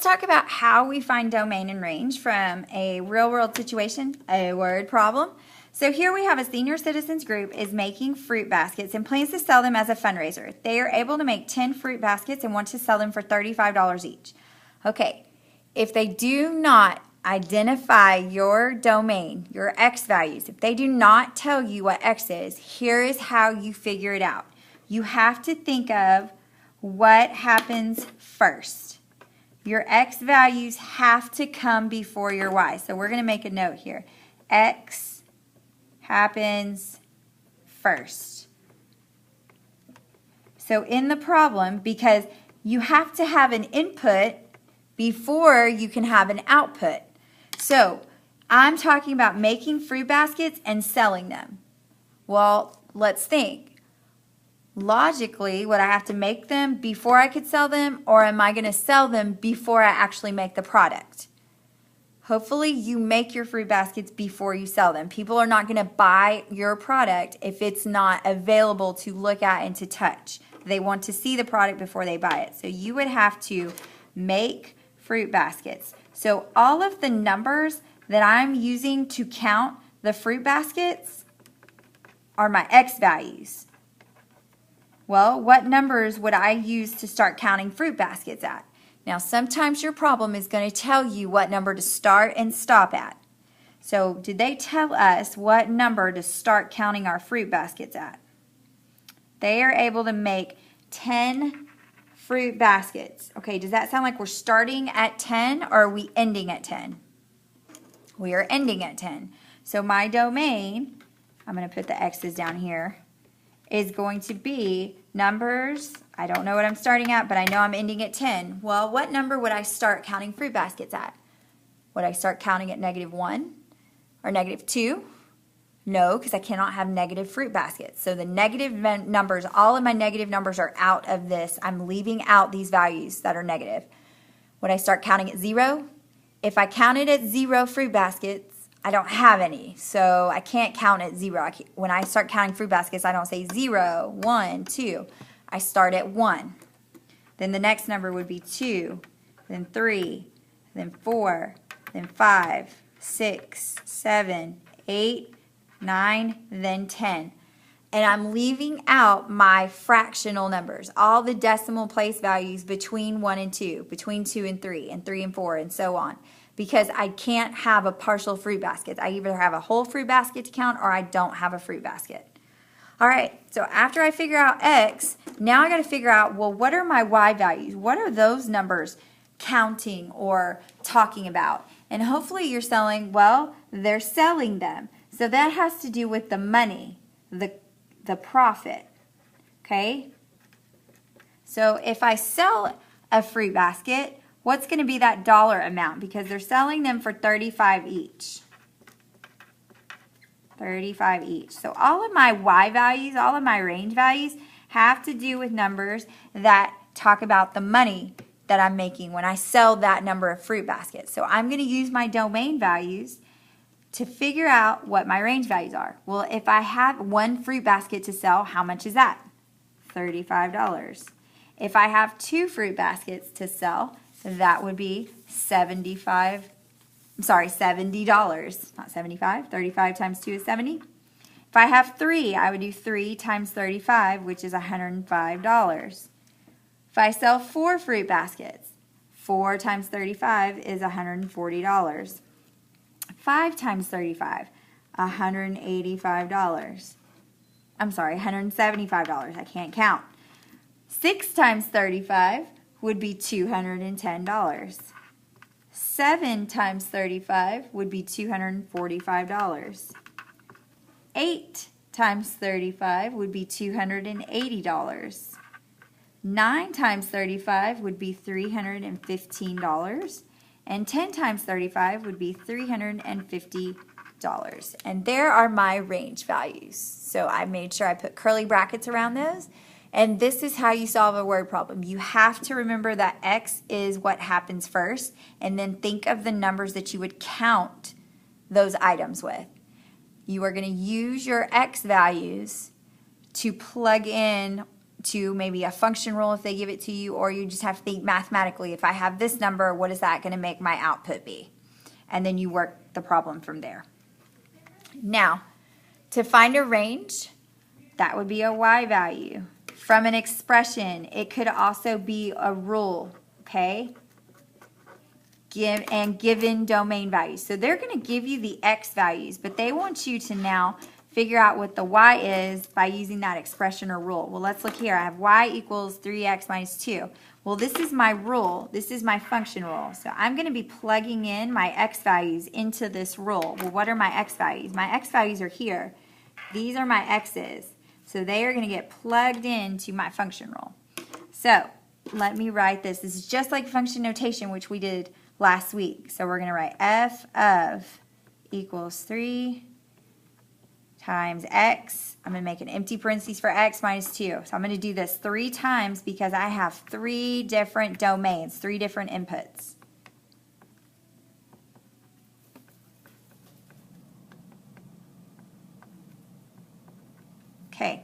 let's talk about how we find domain and range from a real-world situation, a word problem. So here we have a senior citizens group is making fruit baskets and plans to sell them as a fundraiser. They are able to make 10 fruit baskets and want to sell them for $35 each. Okay, if they do not identify your domain, your X values, if they do not tell you what X is, here is how you figure it out. You have to think of what happens first. Your X values have to come before your Y. So we're going to make a note here. X happens first. So in the problem, because you have to have an input before you can have an output. So I'm talking about making fruit baskets and selling them. Well, let's think. Logically, would I have to make them before I could sell them, or am I going to sell them before I actually make the product? Hopefully you make your fruit baskets before you sell them. People are not going to buy your product if it's not available to look at and to touch. They want to see the product before they buy it. So you would have to make fruit baskets. So all of the numbers that I'm using to count the fruit baskets are my X values. Well, what numbers would I use to start counting fruit baskets at? Now, sometimes your problem is going to tell you what number to start and stop at. So, did they tell us what number to start counting our fruit baskets at? They are able to make 10 fruit baskets. Okay, does that sound like we're starting at 10 or are we ending at 10? We are ending at 10. So, my domain, I'm going to put the X's down here, is going to be numbers. I don't know what I'm starting at, but I know I'm ending at 10. Well, what number would I start counting fruit baskets at? Would I start counting at -1 or -2? No, because I cannot have negative fruit baskets. So the negative numbers, all of my negative numbers are out of this. I'm leaving out these values that are negative. Would I start counting at 0? If I counted at 0 fruit baskets, I don't have any, so I can't count at 0. When I start counting fruit baskets, I don't say 0, 1, 2. I start at 1. Then the next number would be 2, then 3, then 4, then 5, 6, 7, 8, 9, then 10. And I'm leaving out my fractional numbers, all the decimal place values between 1 and 2, between 2 and 3 and 4, and so on. Because I can't have a partial fruit basket. I either have a whole fruit basket to count or I don't have a fruit basket. All right, so after I figure out X, now I got to figure out, well, what are my Y values? What are those numbers counting or talking about? And hopefully you're selling, well, they're selling them. So that has to do with the money, the profit, okay? So if I sell a fruit basket, what's going to be that dollar amount? Because they're selling them for $35 each. $35 each. So all of my Y values, all of my range values have to do with numbers that talk about the money that I'm making when I sell that number of fruit baskets. So I'm going to use my domain values to figure out what my range values are. Well, if I have one fruit basket to sell, how much is that? $35. If I have 2 fruit baskets to sell, that would be $70. Not 75. 35 times 2 is 70. If I have 3, I would do 3 times 35, which is $105. If I sell 4 fruit baskets, 4 times 35 is $140. 5 times 35, $185. I'm sorry, $175. I can't count. 6 times 35 would be $210. 7 times 35 would be $245. 8 times 35 would be $280. 9 times 35 would be $315. And 10 times 35 would be $350. And there are my range values. So I made sure I put curly brackets around those. And this is how you solve a word problem. You have to remember that X is what happens first, and then think of the numbers that you would count those items with. You are going to use your X values to plug in to maybe a function rule if they give it to you, or you just have to think mathematically, if I have this number, what is that going to make my output be? And then you work the problem from there. Now, to find a range, that would be a y value. From an expression, it could also be a rule, okay? Given domain values. So they're going to give you the x values, but they want you to now figure out what the y is by using that expression or rule. Well, let's look here. I have y equals 3x minus 2. Well, this is my rule. This is my function rule. So I'm going to be plugging in my x values into this rule. Well, what are my x values? My x values are here. These are my x's. So they are going to get plugged into my function rule. So let me write this. This is just like function notation, which we did last week. So we're going to write f of equals 3 times x. I'm going to make an empty parentheses for x minus 2. So I'm going to do this 3 times because I have 3 different domains, 3 different inputs. Okay.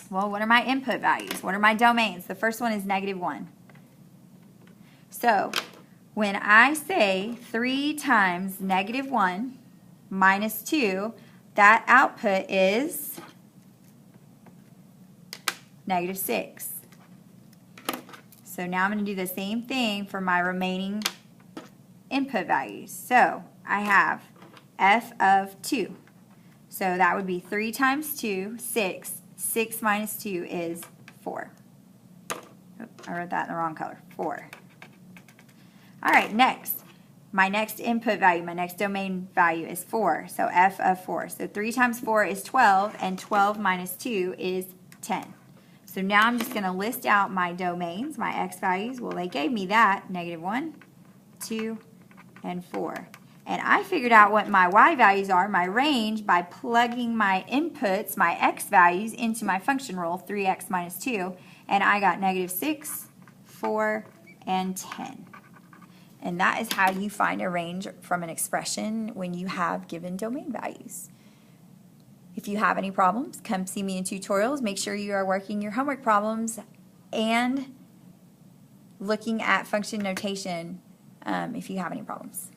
Well, what are my input values? What are my domains? The first one is -1. So when I say 3 times -1 minus 2, that output is -6. So now I'm going to do the same thing for my remaining input values. So I have f of 2. So that would be 3 times 2, 6. 6 minus 2 is 4. Oh, I wrote that in the wrong color. 4. All right, next. My next input value, my next domain value is 4. So f of 4. So 3 times 4 is 12, and 12 minus 2 is 10. So now I'm just going to list out my domains, my x values. Well, they gave me that, -1, 2, and 4. And I figured out what my y values are, my range, by plugging my inputs, my x values, into my function rule, 3x minus 2. And I got -6, 4, and 10. And that is how you find a range from an expression when you have given domain values. If you have any problems, come see me in tutorials. Make sure you are working your homework problems and looking at function notation if you have any problems.